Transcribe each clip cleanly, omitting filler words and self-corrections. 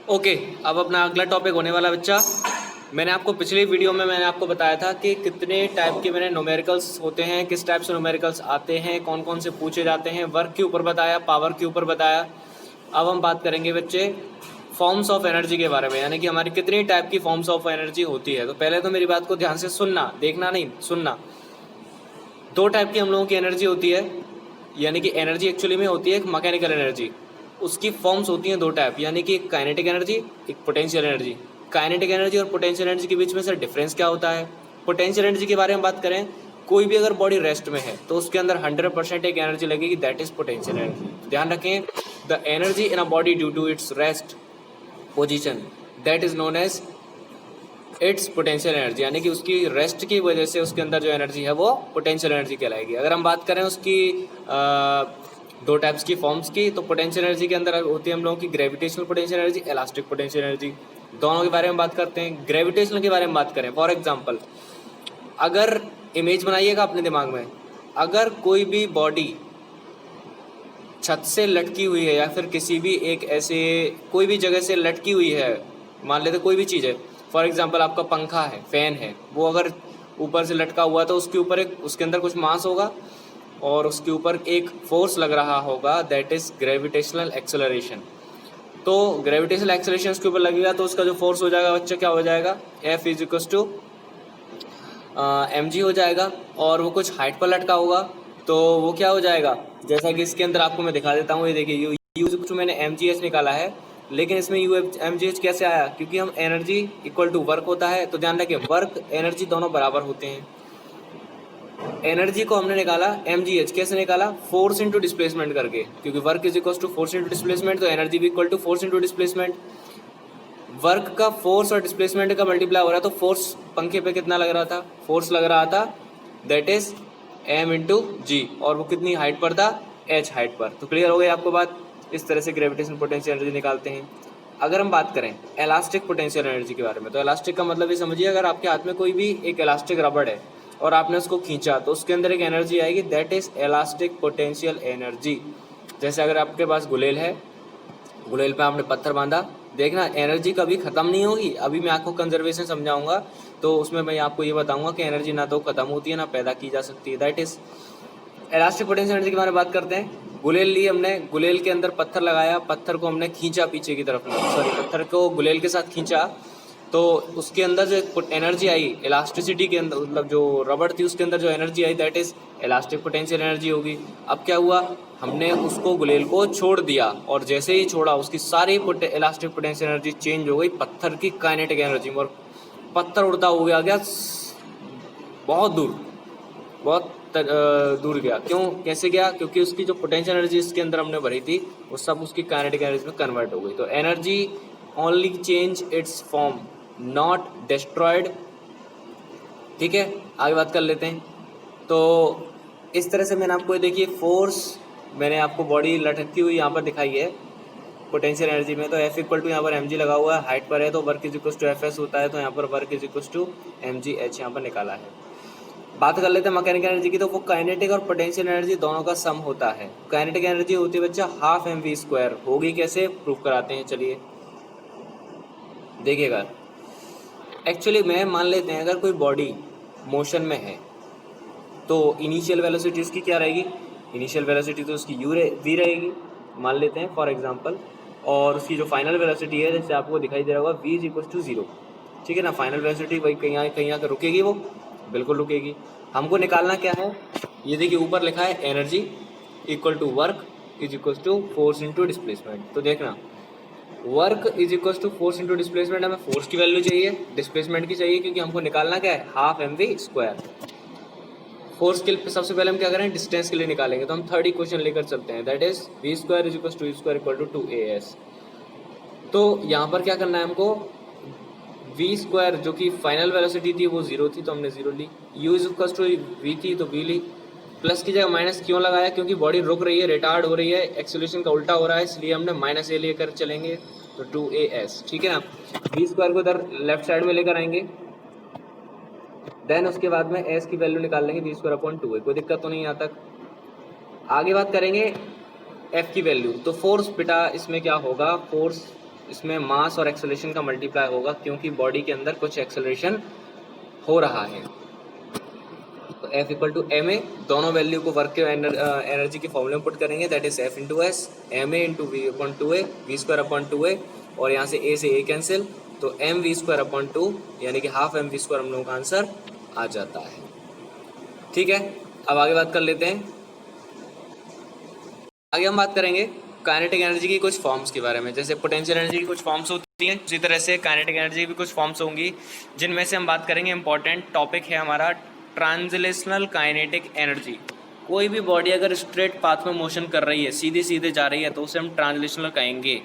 Okay, अब अपना अगला टॉपिक होने वाला बच्चा। मैंने आपको पिछली वीडियो में मैंने आपको बताया था कि कितने टाइप के मैंने न्यूमेरिकल्स होते हैं, किस टाइप से न्यूमेरिकल्स आते हैं, कौन कौन से पूछे जाते हैं, वर्क के ऊपर बताया, पावर के ऊपर बताया। अब हम बात करेंगे बच्चे फॉर्म्स ऑफ एनर्जी के बारे में, यानी कि हमारी कितनी टाइप की फॉर्म्स ऑफ एनर्जी होती है। तो पहले तो मेरी बात को ध्यान से सुनना, देखना नहीं, सुनना। दो टाइप की हम लोगों की एनर्जी होती है, यानी कि एनर्जी एक्चुअली में होती है एक मैकेनिकल एनर्जी। उसकी फॉर्म्स होती हैं दो टाइप, यानी कि एक काइनेटिक एनर्जी, एक पोटेंशियल एनर्जी। काइनेटिक एनर्जी और पोटेंशियल एनर्जी के बीच में सर डिफरेंस क्या होता है? पोटेंशियल एनर्जी के बारे में बात करें, कोई भी अगर बॉडी रेस्ट में है तो उसके अंदर 100% एक एनर्जी लगेगी, दैट इज पोटेंशियल एनर्जी। ध्यान रखें, the energy in a body due to its rest position that is known as its potential energy, यानी कि उसकी रेस्ट की वजह से उसके अंदर जो एनर्जी है वो पोटेंशियल एनर्जी कहलाएगी। अगर हम बात करें उसकी दो टाइप्स की फॉर्म्स की, तो पोटेंशियल एनर्जी के अंदर होती है हम लोगों की gravitational potential energy, elastic potential energy. दोनों के बारे में बात करते हैं। ग्रेविटेशनल के बारे में बात करें, फॉर एग्जाम्पल अगर इमेज बनाइएगा अपने दिमाग में, अगर कोई भी बॉडी छत से लटकी हुई है या फिर किसी भी एक ऐसे कोई भी जगह से लटकी हुई है, मान लेते कोई भी चीज़ है, फॉर एग्जांपल आपका पंखा है, फैन है, वो अगर ऊपर से लटका हुआ तो उसके ऊपर एक उसके अंदर कुछ मास होगा और उसके ऊपर एक फोर्स लग रहा होगा, दैट इज ग्रेविटेशनल एक्सेलरेशन। तो ग्रेविटेशनल एक्सेलरेशन उसके ऊपर लगेगा तो उसका जो फोर्स हो जाएगा बच्चा क्या हो जाएगा, F is equal to mg हो जाएगा। और वो कुछ हाइट पर लटका होगा तो वो क्या हो जाएगा, जैसा कि इसके अंदर आपको मैं दिखा देता हूँ। ये देखिए यू जो मैंने mgh निकाला है, लेकिन इसमें यू mgh कैसे आया, क्योंकि हम एनर्जी इक्वल टू वर्क होता है, तो ध्यान रखें वर्क एनर्जी दोनों बराबर होते हैं। एनर्जी को हमने निकाला mgh, कैसे निकाला, फोर्स इंटू डिस्प्लेसमेंट करके, क्योंकि work is equal to force into displacement, तो एनर्जी भी equal to force into displacement. Work का फोर्स और डिस्प्लेसमेंट का मल्टीप्लाई हो रहा है, तो फोर्स पंखे पे कितना लग रहा था, फोर्स लग रहा था दैट इज m इंटू जी, और वो कितनी हाइट पर था, h हाइट पर। तो क्लियर हो गई आपको बात। इस तरह से ग्रेविटेशन पोटेंशियल एनर्जी निकालते हैं। अगर हम बात करें इलास्टिक पोटेंशियल एनर्जी के बारे में, तो इलास्टिक का मतलब ये समझिए, अगर आपके हाथ में कोई भी एक इलास्टिक रबड़ है और आपने उसको खींचा तो उसके अंदर एक एनर्जी आएगी, that is elastic potential energy. जैसे अगर आपके पास गुलेल है, गुलेल पे आपने पत्थर बांधा, देखना एनर्जी कभी ख़त्म नहीं होगी। अभी मैं आपको कंजर्वेशन समझाऊंगा तो उसमें मैं आपको ये बताऊंगा कि एनर्जी ना तो ख़त्म होती है ना पैदा की जा सकती है, that is elastic potential energy के बारे में बात करते हैं। गुलेल ली हमने, गुलेल के अंदर पत्थर लगाया, पत्थर को हमने खींचा पीछे की तरफ, सॉरी पत्थर को गुलेल के साथ खींचा, तो उसके अंदर जो एनर्जी आई इलास्टिसिटी के अंदर, मतलब जो रबड़ थी उसके अंदर जो energy I that is elastic potential energy होगी। अब क्या हुआ, हमने उसको गुलेल को छोड़ दिया और जैसे ही छोड़ा उसकी सारी इलास्टिक पोटेंशियल एनर्जी चेंज हो गई पत्थर की काइनेटिक एनर्जी में, और पत्थर उड़ता हुआ गया बहुत दूर, बहुत दूर गया। क्यों, कैसे गया, क्योंकि उसकी जो पोटेंशियल एनर्जी इसके अंदर हमने भरी थी वो सब उसकी काइनेटिक एनर्जी में कन्वर्ट हो गई। तो energy only change it's form, not destroyed. ठीक है, आगे बात कर लेते हैं। तो इस तरह से मैंने आपको देखिए फोर्स, मैंने आपको बॉडी लटकती हुई यहाँ पर दिखाई है पोटेंशियल एनर्जी में, तो एफ इक्वल टू यहाँ पर एम जी लगा हुआ है, हाइट पर है तो work is equal to F S होता है, तो यहाँ पर work is equal to M G H यहाँ पर निकाला है। बात कर लेते हैं मैकेनिकल एनर्जी की, तो वो काइनेटिक और पोटेंशियल एनर्जी दोनों का सम होता है। काइनेटिक एनर्जी होती है बच्चा हाफ एम वी स्क्वायर, होगी कैसे प्रूव कराते हैं, चलिए देखिएगा। एक्चुअली में मान लेते हैं अगर कोई बॉडी मोशन में है तो इनिशियल वेलोसिटी उसकी क्या रहेगी, इनिशियल वेलोसिटी तो उसकी वी रहेगी, मान लेते हैं फॉर एग्जांपल, और उसकी जो फाइनल वेलोसिटी है जैसे आपको दिखाई दे रहा होगा v इज इक्वल टू 0। ठीक है ना, फाइनल वेलोसिटी वही कहीं आकर रुकेगी, वो बिल्कुल रुकेगी। हमको निकालना क्या है, ये देखिए ऊपर लिखा है energy equal to work is equal to force into displacement. तो देखना work is equal to force into displacement, हमें फोर्स की वैल्यू चाहिए, डिस्प्लेसमेंट की चाहिए, क्योंकि हमको निकालना क्या है, half M we square. Force के लिए सबसे पहले हम क्या करें, डिस्टेंस के लिए निकालेंगे, तो हम थर्ड इक्वेशन लेकर चलते हैं, that is V square is equal to U square equal to 2as। तो यहाँ पर क्या करना है हमको, वी स्क्वायर जो कि फाइनल वेलोसिटी थी वो 0 थी तो हमने 0 ली, u is equal to v थी तो वी ली, प्लस की जगह माइनस क्यों लगाया, क्योंकि बॉडी रुक रही है, रिटार्ड हो रही है, एक्सेलरेशन का उल्टा हो रहा है, इसलिए हमने माइनस ए लेकर चलेंगे, तो 2as। ठीक है ना, वी स्क्वायर को इधर लेफ्ट साइड में लेकर आएंगे, देन उसके बाद में एस की वैल्यू निकाल लेंगे, वी स्क्वायर अपॉन 2 है, कोई दिक्कत तो नहीं यहाँ तक। आगे बात करेंगे एफ की वैल्यू, तो फोर्स बेटा इसमें क्या होगा, फोर्स इसमें मास और एक्सेलरेशन का मल्टीप्लाई होगा, क्योंकि बॉडी के अंदर कुछ एक्सेलरेशन हो रहा है। तो F equal to M A, दोनों वैल्यू को वर्क के एनर्जी के फॉर्मूले में पुट करेंगे, that is F into s, m a into v upon two a, v square upon two a, और यहाँ से ए से ए कैंसिल, तो m we square upon two, यानी कि हाफ एम वी स्क्वायर हम लोगों का आंसर आ जाता है। ठीक है, अब आगे बात कर लेते हैं। आगे हम बात करेंगे काइनेटिक एनर्जी की कुछ फॉर्म्स के बारे में। जैसे पोटेंशियल एनर्जी की कुछ फॉर्म्स होती हैं, उसी तरह से काइनेटिक एनर्जी की भी कुछ फॉर्म्स होंगी, जिनमें से हम बात करेंगे। इंपॉर्टेंट टॉपिक है हमारा ट्रांसलेशनल काइनेटिक एनर्जी। कोई भी बॉडी अगर स्ट्रेट पाथ में मोशन कर रही है, सीधे सीधे जा रही है, तो उसे हम ट्रांसलेशनल कहेंगे।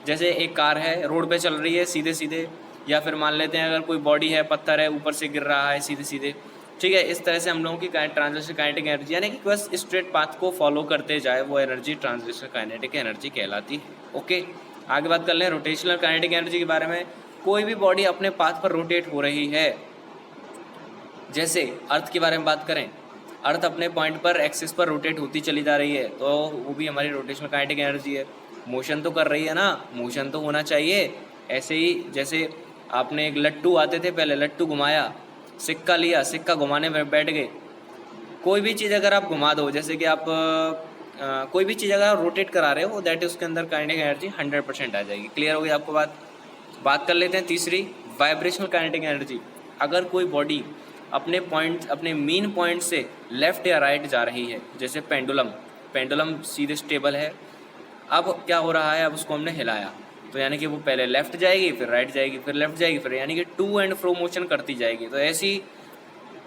जैसे एक कार है, रोड पे चल रही है सीधे सीधे, या फिर मान लेते हैं अगर कोई बॉडी है, पत्थर है, ऊपर से गिर रहा है सीधे सीधे। ठीक है, इस तरह से हम लोगों की ट्रांसलेशनल काइनेटिक एनर्जी, यानी कि बस स्ट्रेट पाथ को फॉलो करते जाए, वो एनर्जी ट्रांसलेशनल काइनेटिक एनर्जी कहलाती है। ओके, आगे बात कर लें रोटेशनल काइनेटिक एनर्जी के बारे में। कोई भी बॉडी अपने पाथ पर रोटेट हो रही है, जैसे अर्थ के बारे में बात करें, अर्थ अपने पॉइंट पर एक्सिस पर रोटेट होती चली जा रही है, तो वो भी हमारी रोटेशनल काइनेटिक एनर्जी है। मोशन तो कर रही है ना, मोशन तो होना चाहिए। ऐसे ही जैसे आपने एक लट्टू आते थे पहले, लट्टू घुमाया, सिक्का लिया, सिक्का घुमाने में बैठ गए। कोई भी चीज़ अगर आप घुमा दो, जैसे कि आप कोई भी चीज़ अगर आप रोटेट करा रहे हो, दैट उसके अंदर काइनेटिक एनर्जी 100% आ जाएगी। क्लियर हो गई आपको बात कर लेते हैं तीसरी, वाइब्रेशनल काइनेटिक एनर्जी। अगर कोई बॉडी अपने मेन पॉइंट से लेफ्ट या राइट जा रही है, जैसे पेंडुलम सीधे स्टेबल है, अब क्या हो रहा है, अब उसको हमने हिलाया, तो यानी कि वो पहले लेफ्ट जाएगी, फिर राइट जाएगी, फिर लेफ्ट जाएगी, फिर यानी कि टू एंड फ्रो मोशन करती जाएगी। तो ऐसी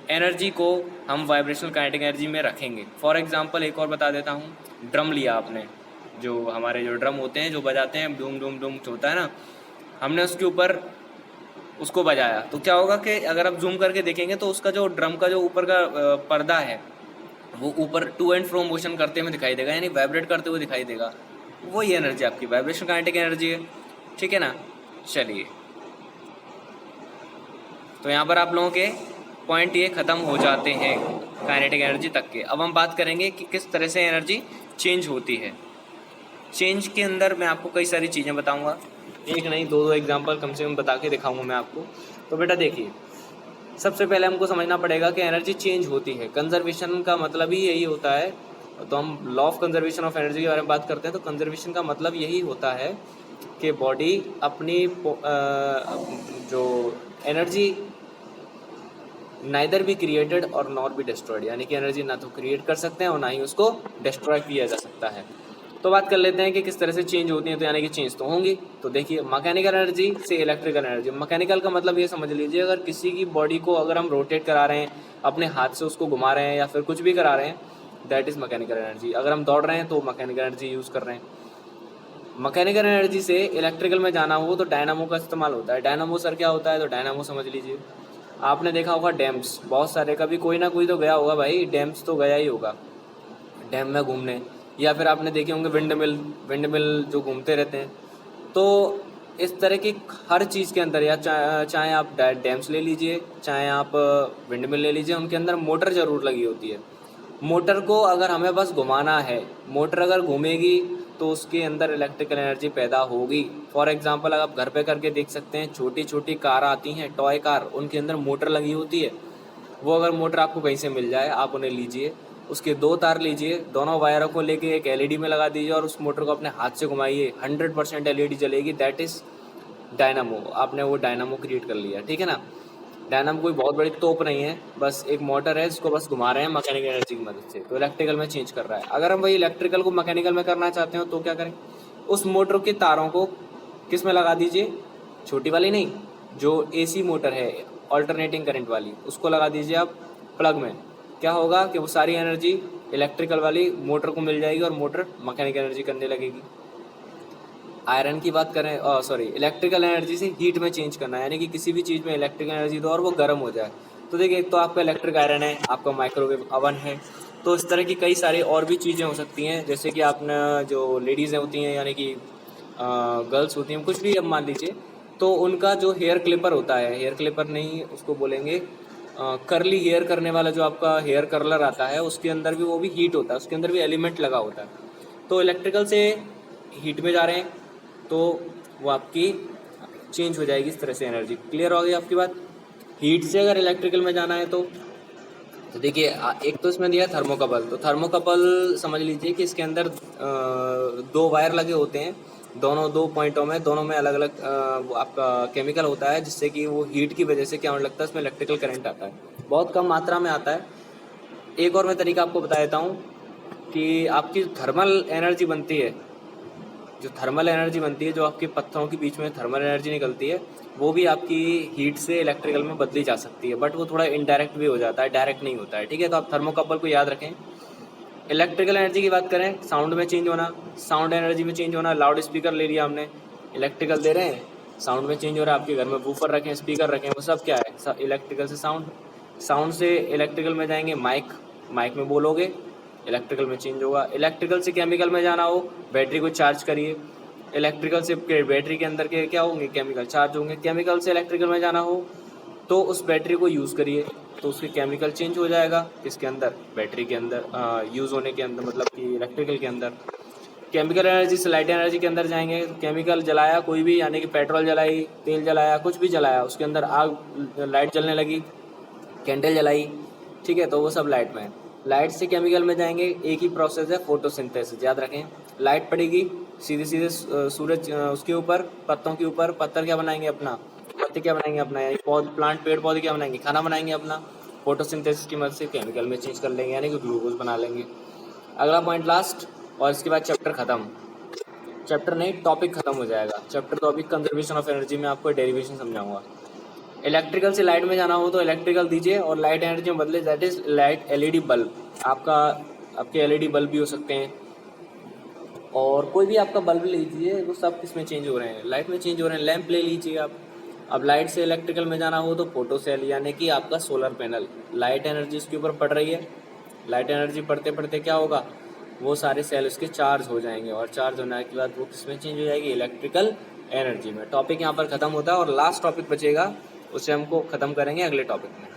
एनर्जी को हम वाइब्रेशनल काइनेटिक एनर्जी में रखेंगे। फॉर एग्जांपल एक और बता देता हूँ, ड्रम लिया आपने, जो हमारे जो ड्रम होते हैं, जो बजाते हैं, डूम डूम डूम होता है ना, हमने उसके ऊपर उसको बजाया, तो क्या होगा कि अगर आप जूम करके देखेंगे तो उसका जो ड्रम का जो ऊपर का पर्दा है, वो ऊपर टू एंड फ्रो मोशन करते हुए दिखाई देगा, यानी वाइब्रेट करते हुए दिखाई देगा। वही एनर्जी आपकी वाइब्रेशनल काइनेटिक एनर्जी है। ठीक है ना, चलिए, तो यहाँ पर आप लोगों के पॉइंट ये ख़त्म हो जाते हैं काइनेटिक एनर्जी तक के। अब हम बात करेंगे कि किस तरह से एनर्जी चेंज होती है। चेंज के अंदर मैं आपको कई सारी चीज़ें बताऊंगा, एक नहीं दो एग्जांपल कम से कम बता के दिखाऊंगा मैं आपको। तो बेटा देखिए, सबसे पहले हमको समझना पड़ेगा कि एनर्जी चेंज होती है। कंजर्वेशन का मतलब ही यही होता है। तो हम law of conservation of energy के बारे में बात करते हैं, तो कंजर्वेशन का मतलब यही होता है कि बॉडी अपनी जो एनर्जी नाइदर बी क्रिएटेड और नॉट बी डिस्ट्रॉयड, यानी कि एनर्जी ना तो क्रिएट कर सकते हैं और ना ही उसको डिस्ट्रॉय किया जा सकता है। तो बात कर लेते हैं कि किस तरह से चेंज होती है। तो यानी कि चेंज तो होंगी। तो देखिए, मैकेनिकल एनर्जी से इलेक्ट्रिकल एनर्जी। मैकेनिकल का मतलब ये समझ लीजिए, अगर किसी की बॉडी को अगर हम रोटेट करा रहे हैं, अपने हाथ से उसको घुमा रहे हैं या फिर कुछ भी करा रहे हैं, दैट इज़ मैकेनिकल एनर्जी। अगर हम दौड़ रहे हैं तो मैकेनिकल एनर्जी यूज़ कर रहे हैं। मैकेनिकल एनर्जी से इलेक्ट्रिकल में जाना हो तो डायनामो का इस्तेमाल होता है। डायनामो सर क्या होता है, तो डायनामो समझ लीजिए, आपने देखा होगा डैम्स, बहुत सारे, कभी कोई ना कोई तो गया होगा भाई, डैम्स तो गया ही होगा डैम में घूमने, या फिर आपने देखे होंगे विंड मिल जो घूमते रहते हैं। तो इस तरह की हर चीज़ के अंदर, या चाहे आप डैम्स ले लीजिए, चाहे आप विंड मिल ले लीजिए, उनके अंदर मोटर ज़रूर लगी होती है। मोटर को अगर हमें बस घुमाना है, मोटर अगर घूमेगी तो उसके अंदर इलेक्ट्रिकल एनर्जी पैदा होगी। फॉर एग्जांपल अगर आप घर पे करके देख सकते हैं, छोटी छोटी कार आती हैं, टॉय कार, उनके अंदर मोटर लगी होती है। वो अगर मोटर आपको कहीं से मिल जाए, आप उन्हें लीजिए, उसके दो तार लीजिए, दोनों वायरों को लेके एक एलईडी में लगा दीजिए और उस मोटर को अपने हाथ से घुमाइए, 100% एलईडी जलेगी। That is dynamo. आपने वो डायनामो क्रिएट कर लिया। ठीक है ना, डायनामो कोई बहुत बड़ी तोप नहीं है, बस एक मोटर है जिसको बस घुमा रहे हैं मैकेनिकल एनर्जी की मदद से, तो इलेक्ट्रिकल में चेंज कर रहा है। अगर हम वही इलेक्ट्रिकल को मैकेनिकल में करना चाहते हो तो क्या करें, उस मोटर के तारों को किस में लगा दीजिए, छोटी वाली नहीं, जो एसी मोटर है ऑल्टरनेटिंग करंट वाली, उसको लगा दीजिए आप प्लग में। क्या होगा कि वो सारी एनर्जी इलेक्ट्रिकल वाली मोटर को मिल जाएगी और मोटर मैकेनिकल एनर्जी करने लगेगी। आयरन की बात करें, सॉरी, इलेक्ट्रिकल एनर्जी से हीट में चेंज करना है, यानी कि किसी भी चीज़ में इलेक्ट्रिकल एनर्जी दो और वो गर्म हो जाए। तो देखिए, एक तो आपका इलेक्ट्रिक आयरन है, आपका माइक्रोवेव अवन है, तो इस तरह की कई सारी और भी चीज़ें हो सकती हैं। जैसे कि आपने जो लेडीज़ होती हैं, यानी कि गर्ल्स होती हैं, कुछ भी अब मान लीजिए, तो उनका जो हेयर क्लिपर होता है, हेयर क्लिपर नहीं उसको बोलेंगे, करली हेयर करने वाला जो आपका हेयर कर्लर आता है, उसके अंदर भी वो भी हीट होता है, उसके अंदर भी एलिमेंट लगा होता है। तो इलेक्ट्रिकल से हीट में जा रहे हैं, तो वो आपकी चेंज हो जाएगी इस तरह से एनर्जी। क्लियर हो गई आपकी बात। हीट से अगर इलेक्ट्रिकल में जाना है तो देखिए एक तो इसमें दिया है थर्मोकपल। तो थर्मोकपल समझ लीजिए कि इसके अंदर दो वायर लगे होते हैं, दोनों दो पॉइंटों में, दोनों में अलग अलग वो आपका केमिकल होता है, जिससे कि वो हीट की वजह से क्या होने लगता है, इसमें इलेक्ट्रिकल करंट आता है, बहुत कम मात्रा में आता है। एक और मैं तरीका आपको बता देता हूँ कि आपकी थर्मल एनर्जी बनती है, जो थर्मल एनर्जी बनती है, जो आपके पत्थरों के बीच में थर्मल एनर्जी निकलती है, वो भी आपकी हीट से इलेक्ट्रिकल में बदली जा सकती है, बट वो थोड़ा इनडायरेक्ट भी हो जाता है, डायरेक्ट नहीं होता है। ठीक है, तो आप थर्मोकपल को याद रखें। इलेक्ट्रिकल एनर्जी की बात करें, साउंड में चेंज होना, साउंड एनर्जी में चेंज होना, लाउड स्पीकर ले लिया हमने, इलेक्ट्रिकल दे रहे हैं, साउंड में चेंज हो रहा है, आपके घर में वूफर रखें, स्पीकर रखें, वो सब क्या है, इलेक्ट्रिकल से साउंड। साउंड से इलेक्ट्रिकल में जाएंगे, माइक, माइक में बोलोगे, इलेक्ट्रिकल में चेंज होगा। इलेक्ट्रिकल से केमिकल में जाना हो, बैटरी को चार्ज करिए, इलेक्ट्रिकल से बैटरी के अंदर के क्या होंगे, केमिकल चार्ज होंगे। केमिकल से इलेक्ट्रिकल में जाना हो तो उस बैटरी को यूज़ करिए, तो उसके केमिकल चेंज हो जाएगा, इसके अंदर बैटरी के अंदर यूज़ होने के अंदर, मतलब कि इलेक्ट्रिकल के अंदर। केमिकल एनर्जी से लाइट एनर्जी के अंदर जाएंगे, तो केमिकल जलाया कोई भी, यानी कि पेट्रोल जलाई, तेल जलाया, कुछ भी जलाया, उसके अंदर आग, लाइट जलने लगी, कैंडल जलाई, ठीक है, तो वो सब लाइट में है। लाइट से केमिकल में जाएंगे, एक ही प्रोसेस है, फोटोसिंथेसिस, याद रखें। लाइट पड़ेगी सीधे सीधे सूरज उसके ऊपर, पत्तों के ऊपर, पत्थर क्या बनाएंगे अपना, पत्ते क्या बनाएंगे अपना, यानी प्लांट पेड़ पौधे क्या बनाएंगे, खाना बनाएंगे अपना। फोटोसिंथेसिस की मदद से केमिकल में चेंज कर लेंगे, यानी कि ग्लूकोज बना लेंगे। अगला पॉइंट लास्ट, और इसके बाद चैप्टर खत्म। चैप्टर नहीं, टॉपिक खत्म हो जाएगा। Chapter topic conservation of energy में आपको डेरिवेशन समझाऊंगा। इलेक्ट्रिकल से लाइट में जाना हो तो इलेक्ट्रिकल दीजिए, और लाइट एनर्जी में बदले, that is light LED bulb. आपके एलईडी बल्ब भी हो सकते हैं, और कोई भी आपका बल्ब लीजिए, वो सब किसमें चेंज हो रहे हैं, लाइट में चेंज हो रहे हैं। लैंप ले लीजिए आप। अब लाइट से इलेक्ट्रिकल में जाना हो तो फोटो सेल, यानी कि आपका सोलर पैनल, लाइट एनर्जी उसके ऊपर पड़ रही है, लाइट एनर्जी पड़ते पड़ते क्या होगा, वो सारे सेल उसके चार्ज हो जाएंगे, और चार्ज होने के बाद वो किसमें चेंज हो जाएगी, इलेक्ट्रिकल एनर्जी में। टॉपिक यहाँ पर खत्म होता है, और लास्ट टॉपिक बचेगा, उसे हमको ख़त्म करेंगे अगले टॉपिक में।